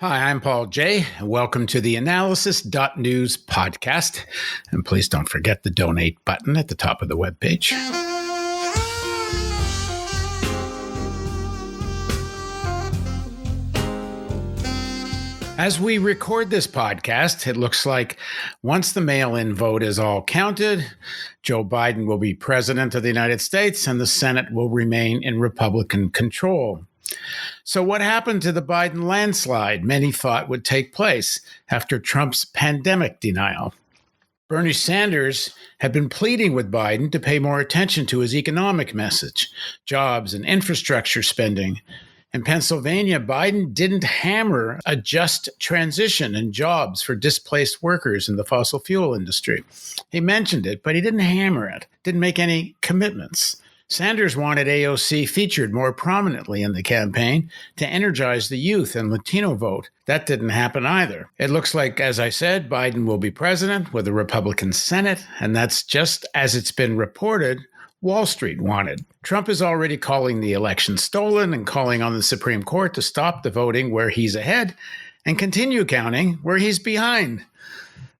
Hi, I'm Paul J. Welcome to the theAnalysis.news podcast. And please don't forget the donate button at the top of the webpage. As we record this podcast, it looks like once the mail-in vote is all counted, Joe Biden will be president of the United States and the Senate will remain in Republican control. So what happened to the Biden landslide many thought would take place after Trump's pandemic denial? Bernie Sanders had been pleading with Biden to pay more attention to his economic message, jobs and infrastructure spending. In Pennsylvania, Biden didn't hammer a just transition and jobs for displaced workers in the fossil fuel industry. He mentioned it, but he didn't hammer it, didn't make any commitments. Sanders wanted AOC featured more prominently in the campaign to energize the youth and Latino vote. That didn't happen either. It looks like, as I said, Biden will be president with a Republican Senate, and that's just as it's been reported Wall Street wanted. Trump is already calling the election stolen and calling on the Supreme Court to stop the voting where he's ahead and continue counting where he's behind.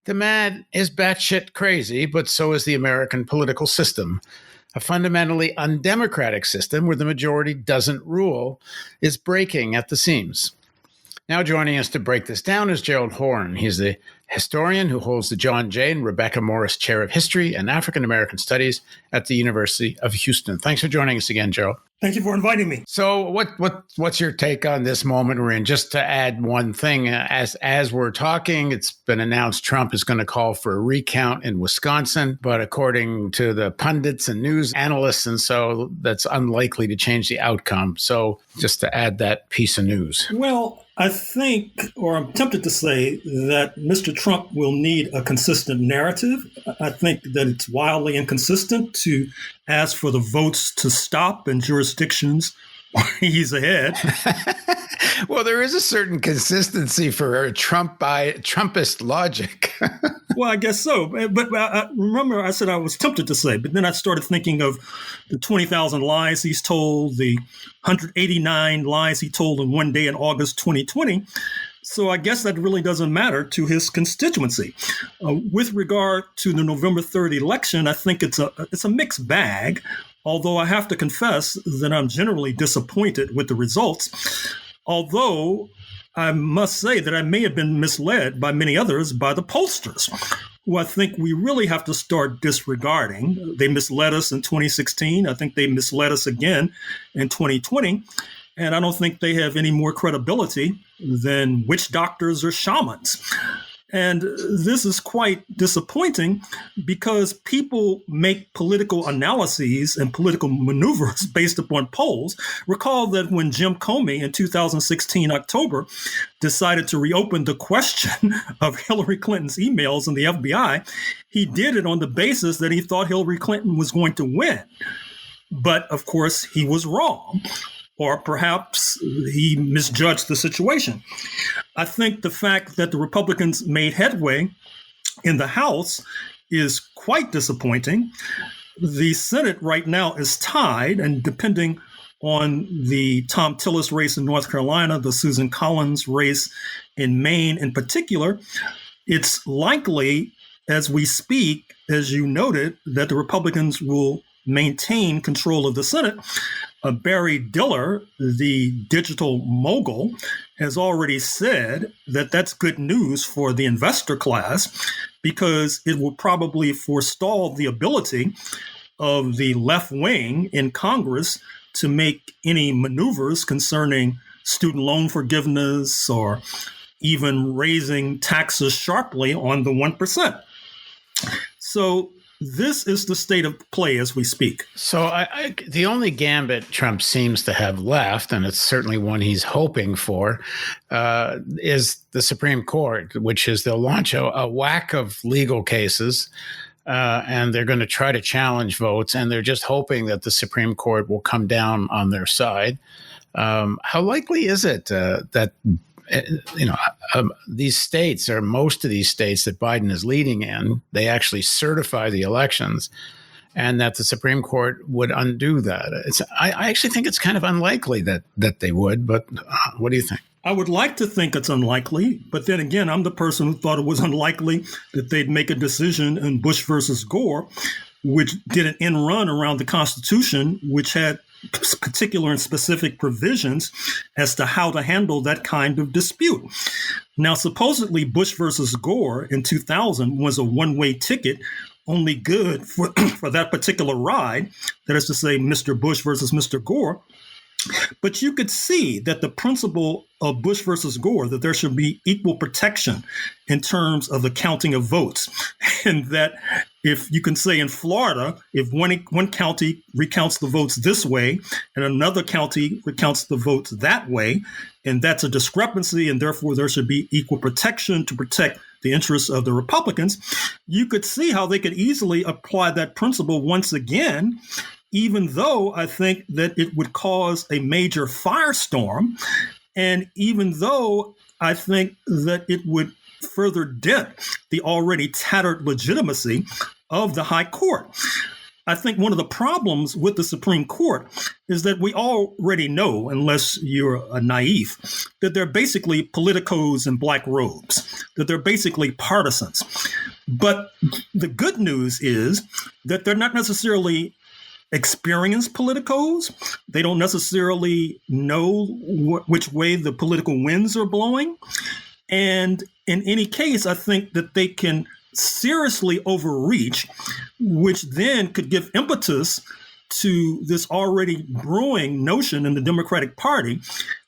The man is batshit crazy, but so is the American political system. A fundamentally undemocratic system where the majority doesn't rule is breaking at the seams. Now joining us to break this down is Gerald Horne. He's the historian who holds the John J. and Rebecca Morris Chair of History and African American Studies at the University of Houston. Thanks for joining us again, Gerald. Thank you for inviting me. So what's your take on this moment we're in? Just to add one thing, as we're talking, it's been announced Trump is going to call for a recount in Wisconsin, but according to the pundits and news analysts, and so that's unlikely to change the outcome. So just to add that piece of news. Well, I think, or I'm tempted to say, that Mr. Trump will need a consistent narrative. I think that it's wildly inconsistent to ask for the votes to stop in jurisdictions where he's ahead. Well, there is a certain consistency for Trumpist logic. Well, I guess so. But remember, I said I was tempted to say, but then I started thinking of the 20,000 lies he's told, the 189 lies he told in one day in August 2020. So I guess that really doesn't matter to his constituency. With regard to the November 3rd election, I think it's a mixed bag, although I have to confess that I'm generally disappointed with the results. Although I must say that I may have been misled by many others by the pollsters, who I think we really have to start disregarding. They misled us in 2016. I think they misled us again in 2020. And I don't think they have any more credibility than witch doctors or shamans. And this is quite disappointing because people make political analyses and political maneuvers based upon polls. Recall that when Jim Comey in 2016 October decided to reopen the question of Hillary Clinton's emails in the FBI, he did it on the basis that he thought Hillary Clinton was going to win. But of course, he was wrong. Or perhaps he misjudged the situation. I think the fact that the Republicans made headway in the House is quite disappointing. The Senate right now is tied, and depending on the Tom Tillis race in North Carolina, the Susan Collins race in Maine in particular, it's likely as we speak, as you noted, that the Republicans will maintain control of the Senate. Barry Diller, the digital mogul, has already said that that's good news for the investor class because it will probably forestall the ability of the left wing in Congress to make any maneuvers concerning student loan forgiveness or even raising taxes sharply on the 1%. So this is the state of play as we speak. So the only gambit Trump seems to have left, and it's certainly one he's hoping for, is the Supreme Court, which is they'll launch a whack of legal cases, and they're going to try to challenge votes, and they're just hoping that the Supreme Court will come down on their side. How likely is it that these states, or most of these states that Biden is leading in, they actually certify the elections, and that the Supreme Court would undo that. I actually think it's kind of unlikely that they would, but what do you think? I would like to think it's unlikely, but then again, I'm the person who thought it was unlikely that they'd make a decision in Bush versus Gore, which did an end run around the Constitution, which had particular and specific provisions as to how to handle that kind of dispute. Now, supposedly Bush versus Gore in 2000 was a one-way ticket, only good for that particular ride. That is to say, Mr. Bush versus Mr. Gore. But you could see that the principle of Bush versus Gore, that there should be equal protection in terms of the counting of votes. And that if you can say in Florida, if one county recounts the votes this way and another county recounts the votes that way, and that's a discrepancy, and therefore there should be equal protection to protect the interests of the Republicans, you could see how they could easily apply that principle once again, even though I think that it would cause a major firestorm, and even though I think that it would further dent the already tattered legitimacy of the High Court. I think one of the problems with the Supreme Court is that we already know, unless you're a naive, that they're basically politicos in black robes, that they're basically partisans. But the good news is that they're not necessarily experienced politicos. They don't necessarily know which way the political winds are blowing. And in any case, I think that they can seriously overreach, which then could give impetus to this already brewing notion in the Democratic Party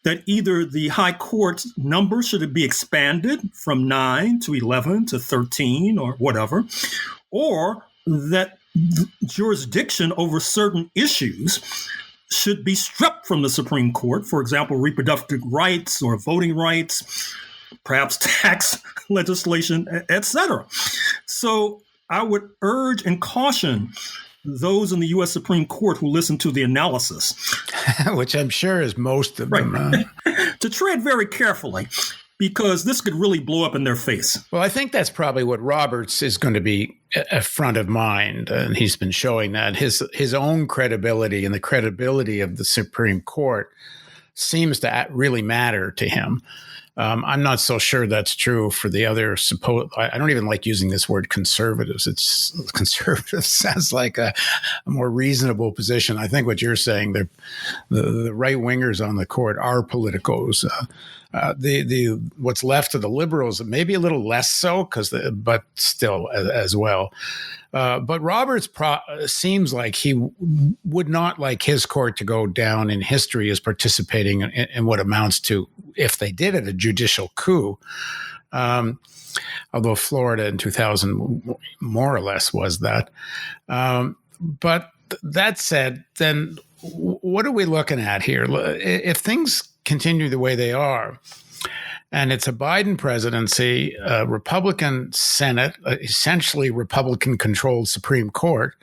that either the High Court's number should be expanded from 9 to 11 to 13 or whatever, or that jurisdiction over certain issues should be stripped from the Supreme Court, for example, reproductive rights or voting rights, perhaps tax legislation, etc. So I would urge and caution those in the U.S. Supreme Court who listen to the analysis, which I'm sure is most of them, to tread very carefully, because this could really blow up in their face. Well, I think that's probably what Roberts is going to be a front of mind, and he's been showing that his own credibility and the credibility of the Supreme Court seems to really matter to him. I'm not so sure that's true for the other I don't even like using this word conservatives. Conservative sounds like a more reasonable position. I think what you're saying, the right wingers on the court are politicos. The what's left of the liberals, maybe a little less so, but still as well. But Roberts seems like he would not like his court to go down in history as participating in what amounts to, if they did it, a judicial coup. Although Florida in 2000 more or less was that. But that said, then what are we looking at here? If things continue the way they are, and it's a Biden presidency, a Republican Senate, essentially Republican-controlled Supreme Court,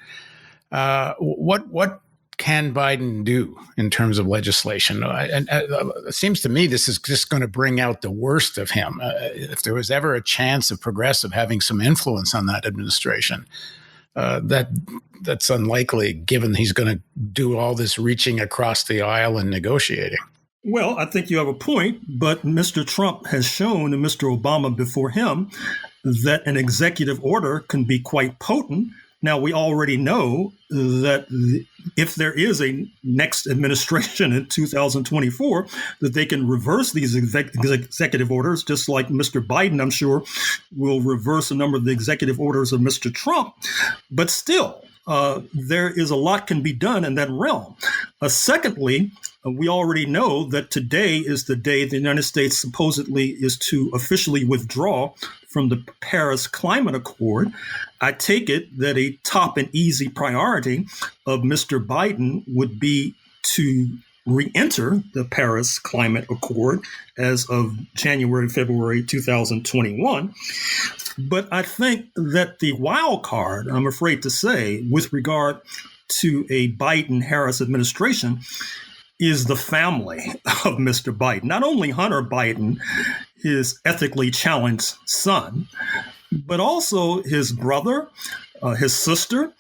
what can Biden do in terms of legislation? And it seems to me this is just going to bring out the worst of him. If there was ever a chance of progressive having some influence on that administration, that's unlikely, given he's going to do all this reaching across the aisle and negotiating. Well, I think you have a point, but Mr. Trump has shown, and Mr. Obama before him, that an executive order can be quite potent. Now, we already know that if there is a next administration in 2024, that they can reverse these executive orders, just like Mr. Biden, I'm sure, will reverse a number of the executive orders of Mr. Trump. But still, there is a lot can be done in that realm. Secondly, we already know that today is the day the United States supposedly is to officially withdraw from the Paris Climate Accord. I take it that a top and easy priority of Mr. Biden would be to re-enter the Paris Climate Accord as of January, February 2021. But I think that the wild card, I'm afraid to say, with regard to a Biden-Harris administration is the family of Mr. Biden. Not only Hunter Biden, his ethically challenged son, but also his brother, his sister.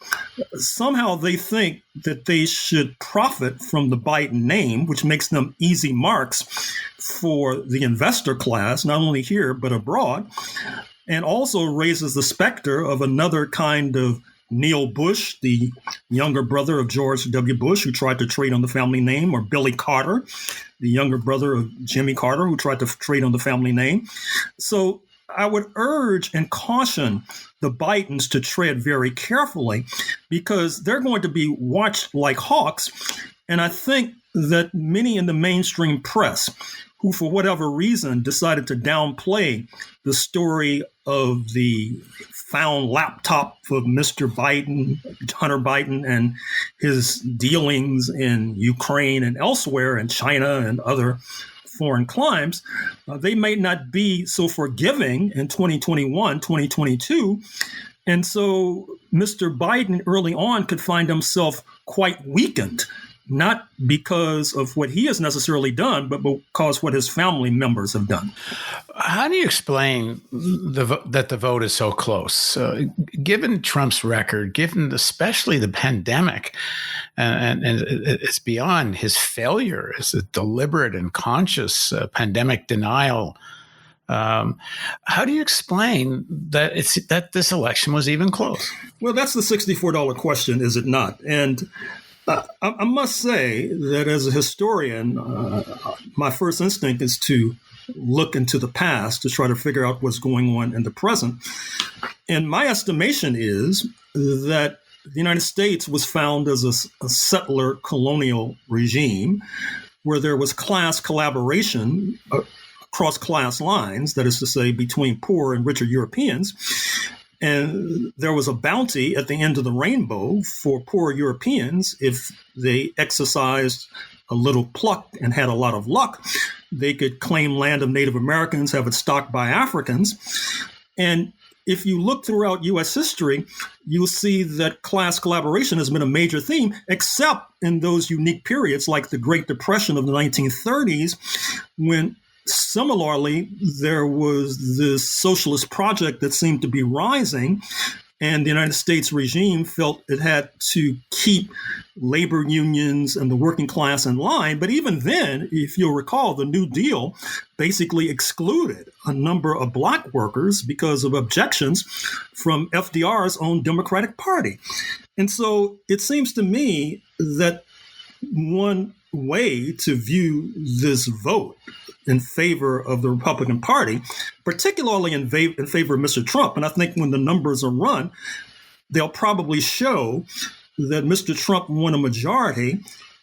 Somehow they think that they should profit from the Biden name, which makes them easy marks for the investor class, not only here, but abroad, and also raises the specter of another kind of Neil Bush, the younger brother of George W. Bush, who tried to trade on the family name, or Billy Carter, the younger brother of Jimmy Carter, who tried to trade on the family name. So I would urge and caution the Bidens to tread very carefully, because they're going to be watched like hawks. And I think that many in the mainstream press, who for whatever reason decided to downplay the story of the found laptop of Mr. Biden, Hunter Biden, and his dealings in Ukraine and elsewhere, in China and other foreign climes, they may not be so forgiving in 2021, 2022. And so Mr. Biden early on could find himself quite weakened, not because of what he has necessarily done, but because what his family members have done. How do you explain that the vote is so close? Given Trump's record, given especially the pandemic, and it's beyond his failure, it's a deliberate and conscious pandemic denial. How do you explain that this election was even close? Well, that's the $64 question, is it not? And I must say that as a historian, my first instinct is to look into the past to try to figure out what's going on in the present. And my estimation is that the United States was found as a settler colonial regime where there was class collaboration across class lines, that is to say, between poor and richer Europeans. And there was a bounty at the end of the rainbow for poor Europeans if they exercised a little pluck and had a lot of luck. They could claim land of Native Americans, have it stocked by Africans. And if you look throughout U.S. history, you'll see that class collaboration has been a major theme, except in those unique periods like the Great Depression of the 1930s, when similarly, there was this socialist project that seemed to be rising, and the United States regime felt it had to keep labor unions and the working class in line. But even then, if you'll recall, the New Deal basically excluded a number of black workers because of objections from FDR's own Democratic Party. And so it seems to me that one way to view this vote in favor of the Republican Party, particularly in favor of Mr. Trump. And I think when the numbers are run, they'll probably show that Mr. Trump won a majority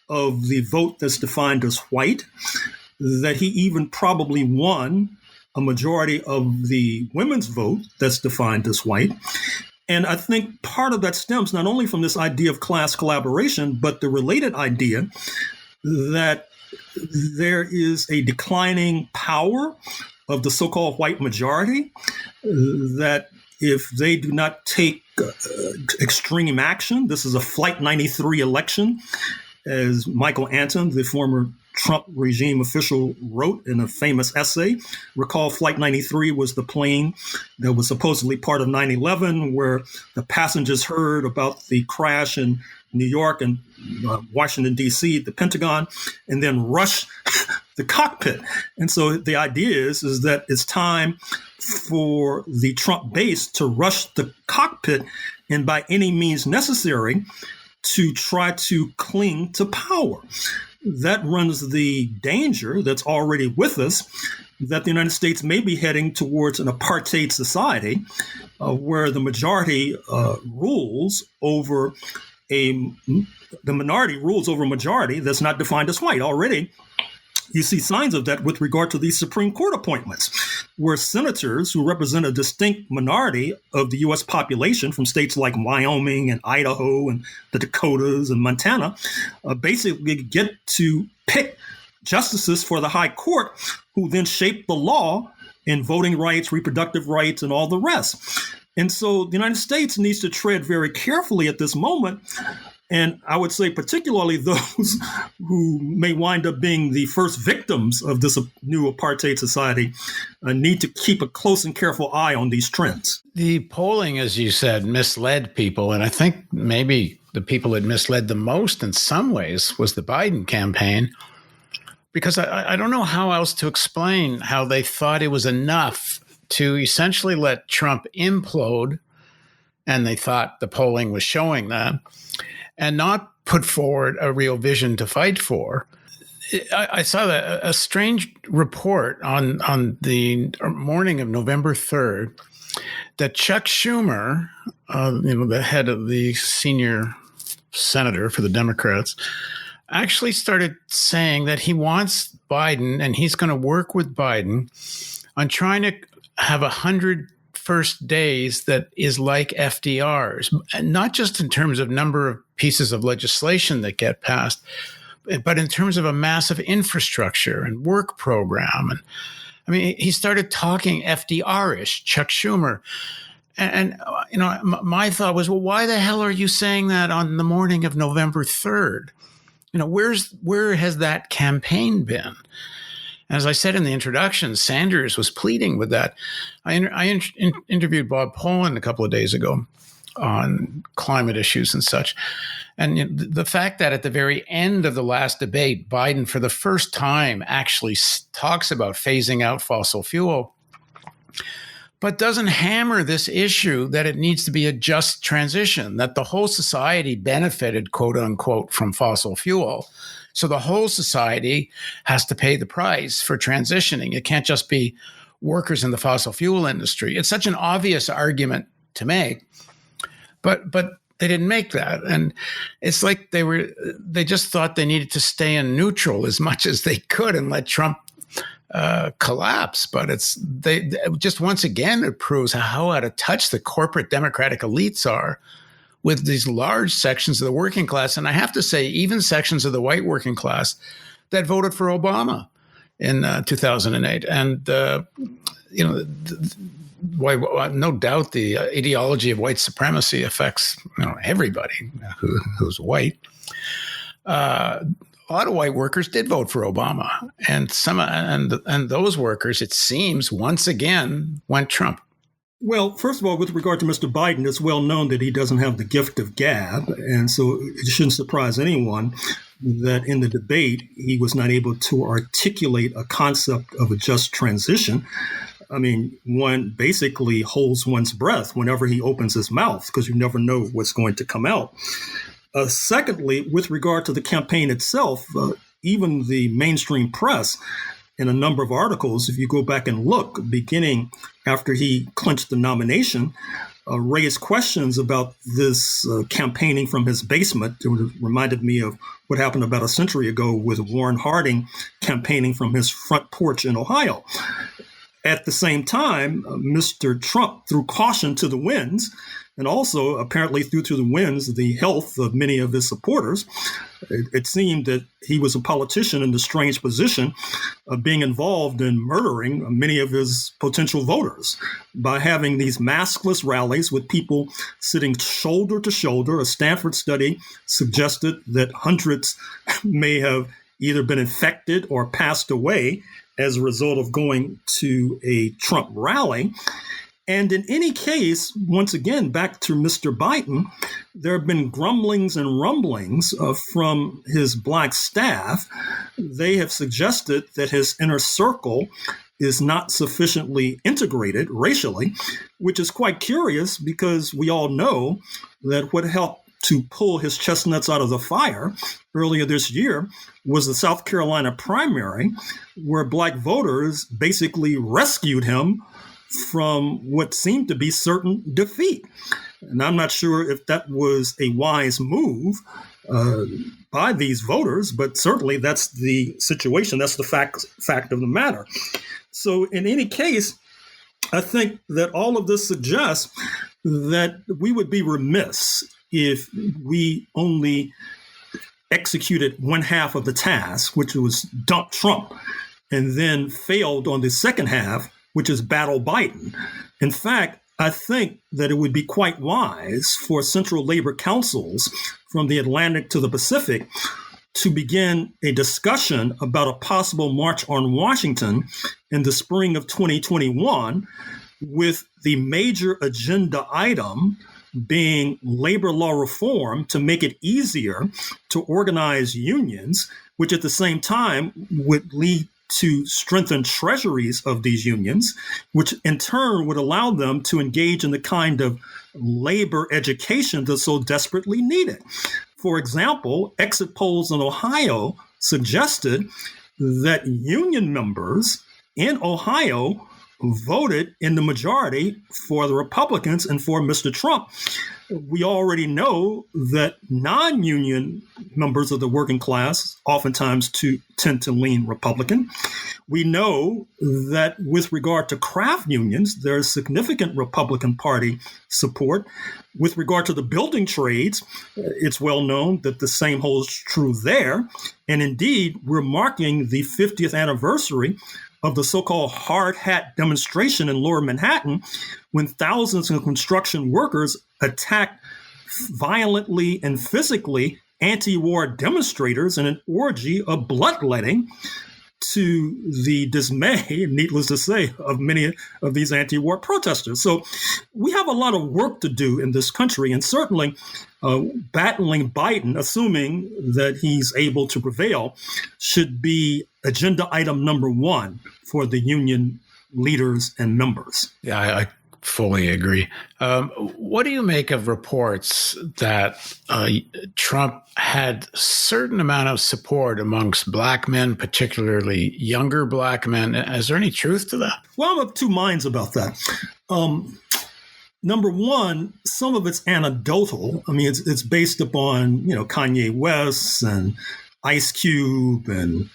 of the vote that's defined as white, that he even probably won a majority of the women's vote that's defined as white. And I think part of that stems not only from this idea of class collaboration, but the related idea that there is a declining power of the so-called white majority, that if they do not take extreme action, this is a Flight 93 election, as Michael Anton, the former Trump regime official, wrote in a famous essay. Recall, Flight 93 was the plane that was supposedly part of 9/11, where the passengers heard about the crash in New York and Washington, D.C., the Pentagon, and then rushed the cockpit. And so the idea is that it's time for the Trump base to rush the cockpit and by any means necessary to try to cling to power. That runs the danger that's already with us, that the United States may be heading towards an apartheid society where the majority rules over the minority rules over a majority that's not defined as white. Already, you see signs of that with regard to these Supreme Court appointments, where senators who represent a distinct minority of the U.S. population from states like Wyoming and Idaho and the Dakotas and Montana basically get to pick justices for the high court who then shape the law in voting rights, reproductive rights, and all the rest. And so the United States needs to tread very carefully at this moment And I would say particularly those who may wind up being the first victims of this new apartheid society need to keep a close and careful eye on these trends. The polling, as you said, misled people. And I think maybe the people that misled the most in some ways was the Biden campaign, because I don't know how else to explain how they thought it was enough to essentially let Trump implode, and they thought the polling was showing that, and not put forward a real vision to fight for. I saw a strange report on the morning of November 3rd that Chuck Schumer, the head of the senior senator for the Democrats, actually started saying that he wants Biden, and he's going to work with Biden on trying to have 100 first days that is like FDR's, and not just in terms of number of pieces of legislation that get passed, but in terms of a massive infrastructure and work program. And I mean, he started talking FDR-ish, Chuck Schumer. And my thought was, well, why the hell are you saying that on the morning of November 3rd? Where has that campaign been? As I said in the introduction, Sanders was pleading with that. I interviewed Bob Poland a couple of days ago on climate issues and such. And the fact that at the very end of the last debate, Biden, for the first time, actually talks about phasing out fossil fuel, but doesn't hammer this issue that it needs to be a just transition, that the whole society benefited, quote unquote, from fossil fuel. So the whole society has to pay the price for transitioning. It can't just be workers in the fossil fuel industry. It's such an obvious argument to make, but they didn't make that. And it's like they just thought they needed to stay in neutral as much as they could and let Trump collapse. But they just, once again, it proves how out of touch the corporate Democratic elites are with these large sections of the working class. And I have to say, even sections of the white working class that voted for Obama in 2008. And, no doubt the ideology of white supremacy affects everybody who's white. A lot of white workers did vote for Obama, and and those workers, it seems, once again went Trump. Well, first of all, with regard to Mr. Biden, it's well known that he doesn't have the gift of gab, and so it shouldn't surprise anyone that in the debate he was not able to articulate a concept of a just transition. I mean, one basically holds one's breath whenever he opens his mouth because you never know what's going to come out. Secondly, with regard to the campaign itself, even the mainstream press, in a number of articles, if you go back and look, beginning after he clinched the nomination, raised questions about this campaigning from his basement. It reminded me of what happened about a century ago with Warren Harding campaigning from his front porch in Ohio. At the same time, Mr. Trump threw caution to the winds, and also apparently threw to the winds the health of many of his supporters. It seemed that he was a politician in the strange position of being involved in murdering many of his potential voters by having these maskless rallies with people sitting shoulder to shoulder. A Stanford study suggested that hundreds may have either been infected or passed away as a result of going to a Trump rally. And in any case, once again, back to Mr. Biden, there have been grumblings and rumblings from his black staff. They have suggested that his inner circle is not sufficiently integrated racially, which is quite curious because we all know that what helped to pull his chestnuts out of the fire earlier this year was the South Carolina primary, where black voters basically rescued him from what seemed to be certain defeat. And I'm not sure if that was a wise move by these voters, but certainly that's the situation. That's the fact of the matter. So in any case, I think that all of this suggests that we would be remiss if we only executed one half of the task, which was dump Trump, and then failed on the second half, which is battle Biden. In fact, I think that it would be quite wise for central labor councils from the Atlantic to the Pacific to begin a discussion about a possible march on Washington in the spring of 2021, with the major agenda item being labor law reform to make it easier to organize unions, which at the same time would lead to strengthen treasuries of these unions, which in turn would allow them to engage in the kind of labor education that's so desperately needed. For example, exit polls in Ohio suggested that union members in Ohio voted in the majority for the Republicans and for Mr. Trump. We already know that non-union members of the working class oftentimes tend to lean Republican. We know that with regard to craft unions, there is significant Republican Party support. With regard to the building trades, it's well known that the same holds true there. And indeed, we're marking the 50th anniversary of the so-called hard hat demonstration in Lower Manhattan, when thousands of construction workers attacked violently and physically anti-war demonstrators in an orgy of bloodletting, to the dismay, needless to say, of many of these anti-war protesters. So we have a lot of work to do in this country, and certainly battling Biden, assuming that he's able to prevail, should be agenda item number one for the union leaders and members. Yeah, I fully agree. What do you make of reports that Trump had a certain amount of support amongst black men, particularly younger black men? Is there any truth to that? Well, I'm of two minds about that. Number one, some of it's anecdotal. I mean, it's based upon, Kanye West and Ice Cube and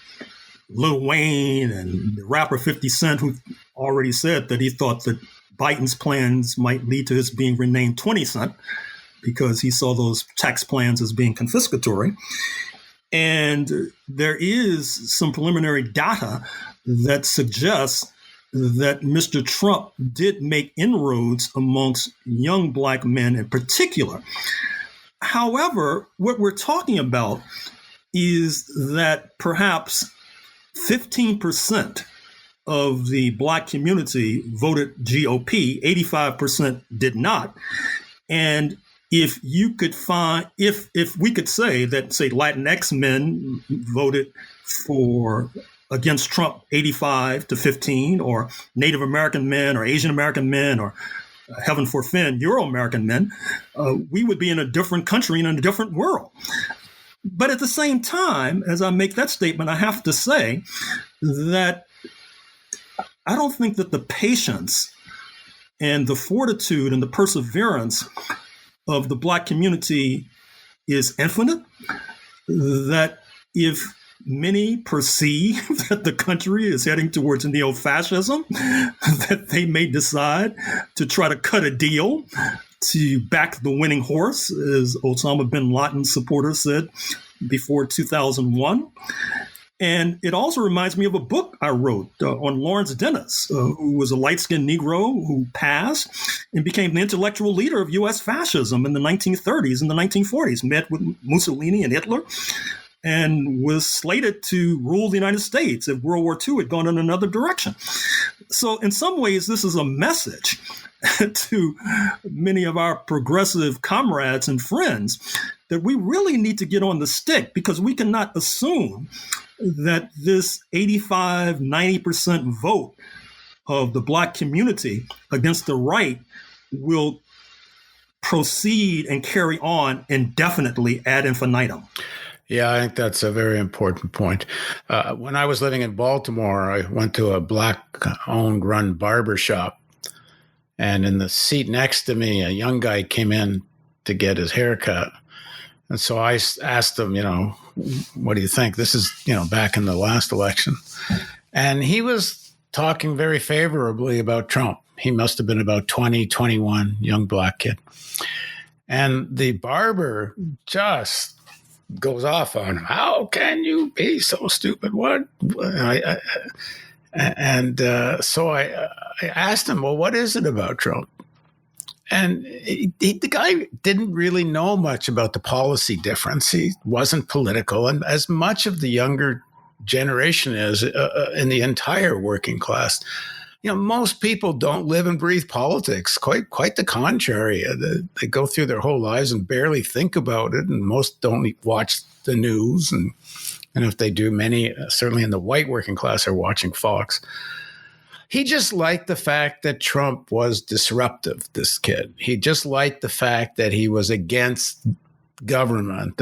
Lil Wayne and the rapper 50 Cent, who already said that he thought that Biden's plans might lead to his being renamed 20 Cent because he saw those tax plans as being confiscatory. And there is some preliminary data that suggests that Mr. Trump did make inroads amongst young black men in particular. However, what we're talking about is that perhaps 15% of the black community voted GOP, 85% did not. And if you could find, if we could say that, say, Latinx men voted against Trump 85 to 15, or Native American men or Asian American men, or heaven forfend, Euro-American men, we would be in a different country and in a different world. But at the same time, as I make that statement, I have to say that I don't think that the patience and the fortitude and the perseverance of the black community is infinite, that if many perceive that the country is heading towards neo-fascism, that they may decide to try to cut a deal to back the winning horse, as Osama bin Laden's supporters said before 2001. And it also reminds me of a book I wrote on Lawrence Dennis, who was a light-skinned Negro who passed and became the intellectual leader of U.S. fascism in the 1930s and the 1940s, met with Mussolini and Hitler, and was slated to rule the United States if World War II had gone in another direction. So in some ways, this is a message to many of our progressive comrades and friends that we really need to get on the stick, because we cannot assume that this 85, 90% vote of the black community against the right will proceed and carry on indefinitely ad infinitum. Yeah, I think that's a very important point. When I was living in Baltimore, I went to a black-owned run barber shop, and in the seat next to me, a young guy came in to get his hair cut. And so I asked him, what do you think? This is, back in the last election. And he was talking very favorably about Trump. He must have been about 20, 21, young black kid. And the barber just goes off on him. How can you be so stupid? What? So I asked him, well, what is it about Trump And the guy didn't really know much about the policy difference. He wasn't political. And as much of the younger generation is in the entire working class, most people don't live and breathe politics. Quite the contrary. They go through their whole lives and barely think about it. And most don't watch the news. And if they do, many, certainly in the white working class, are watching Fox. He just liked the fact that Trump was disruptive, this kid. He just liked the fact that he was against government.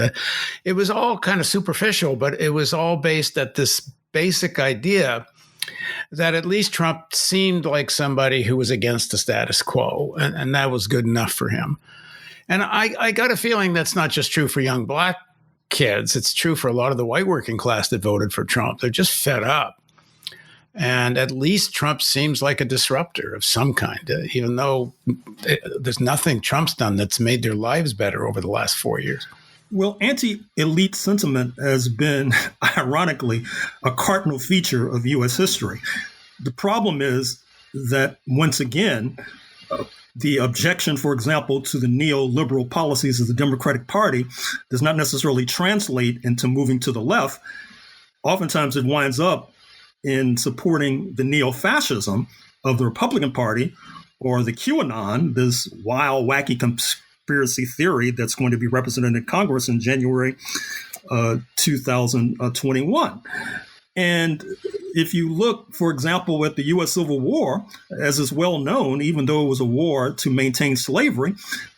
It was all kind of superficial, but it was all based at this basic idea that at least Trump seemed like somebody who was against the status quo, and that was good enough for him. And I got a feeling that's not just true for young black kids. It's true for a lot of the white working class that voted for Trump. They're just fed up. And at least Trump seems like a disruptor of some kind, even though there's nothing Trump's done that's made their lives better over the last 4 years. Well, anti-elite sentiment has been, ironically, a cardinal feature of U.S. history. The problem is that, once again, the objection, for example, to the neoliberal policies of the Democratic Party does not necessarily translate into moving to the left. Oftentimes it winds up in supporting the neo-fascism of the Republican Party or the QAnon, this wild, wacky conspiracy theory that's going to be represented in Congress in January 2021. And if you look, for example, at the U.S. Civil War, as is well known, even though it was a war to maintain slavery,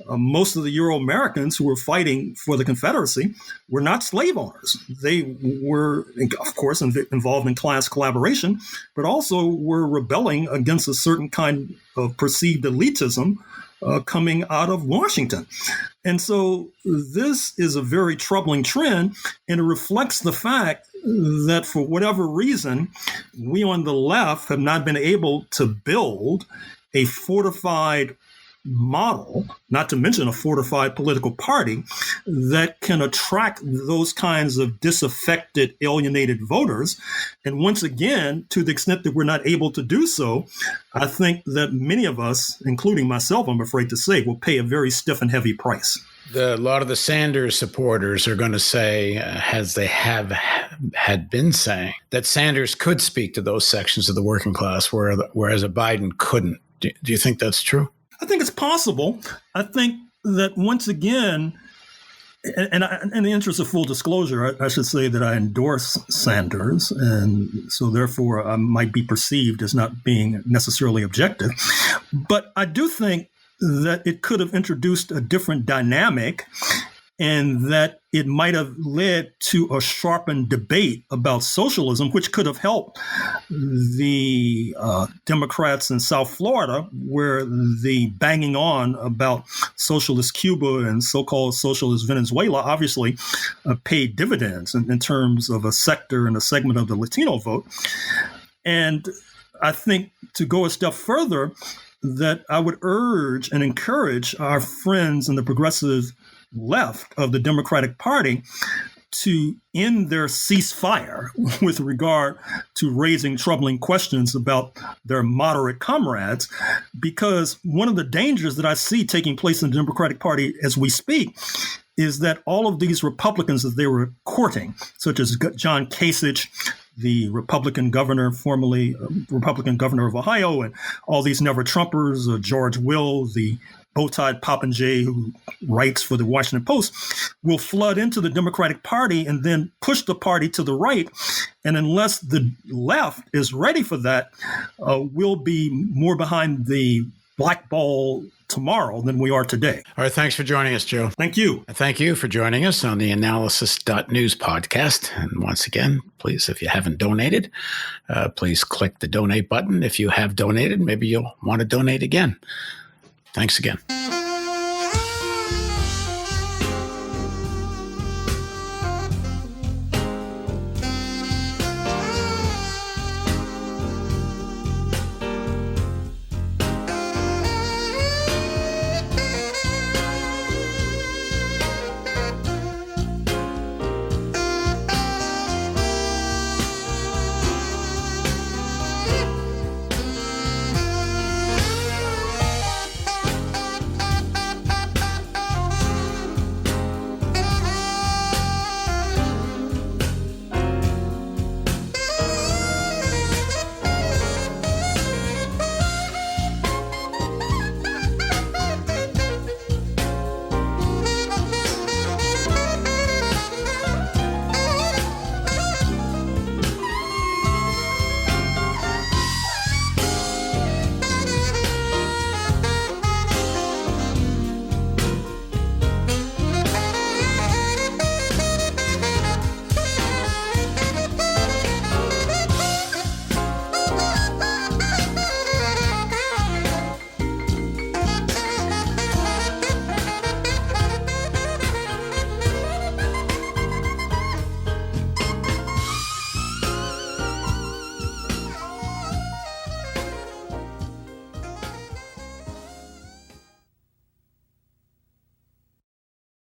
most of the Euro-Americans who were fighting for the Confederacy were not slave owners. They were, of course, involved in class collaboration, but also were rebelling against a certain kind of perceived elitism coming out of Washington. And so this is a very troubling trend, and it reflects the fact that for whatever reason, we on the left have not been able to build a fortified model, not to mention a fortified political party, that can attract those kinds of disaffected, alienated voters. And once again, to the extent that we're not able to do so, I think that many of us, including myself, I'm afraid to say, will pay a very stiff and heavy price. A lot of the Sanders supporters are going to say, as they had been saying, that Sanders could speak to those sections of the working class, whereas a Biden couldn't. Do you think that's true? I think it's possible. I think that once again, and in the interest of full disclosure, I should say that I endorse Sanders, and so therefore I might be perceived as not being necessarily objective. But I do think that it could have introduced a different dynamic, and that it might have led to a sharpened debate about socialism, which could have helped the Democrats in South Florida, where the banging on about socialist Cuba and so-called socialist Venezuela obviously paid dividends in terms of a sector and a segment of the Latino vote. And I think, to go a step further, that I would urge and encourage our friends in the progressive left of the Democratic Party to end their ceasefire with regard to raising troubling questions about their moderate comrades, because one of the dangers that I see taking place in the Democratic Party as we speak is that all of these Republicans that they were courting, such as John Kasich, the Republican governor, formerly Republican governor of Ohio, and all these never-Trumpers, George Will, the bow-tied popinjay who writes for the Washington Post, will flood into the Democratic Party and then push the party to the right. And unless the left is ready for that, we'll be more behind the black ball tomorrow than we are today. All right. Thanks for joining us, Joe. Thank you. Thank you for joining us on the theAnalysis.news podcast. And once again, please, if you haven't donated, please click the donate button. If you have donated, maybe you'll want to donate again. Thanks again.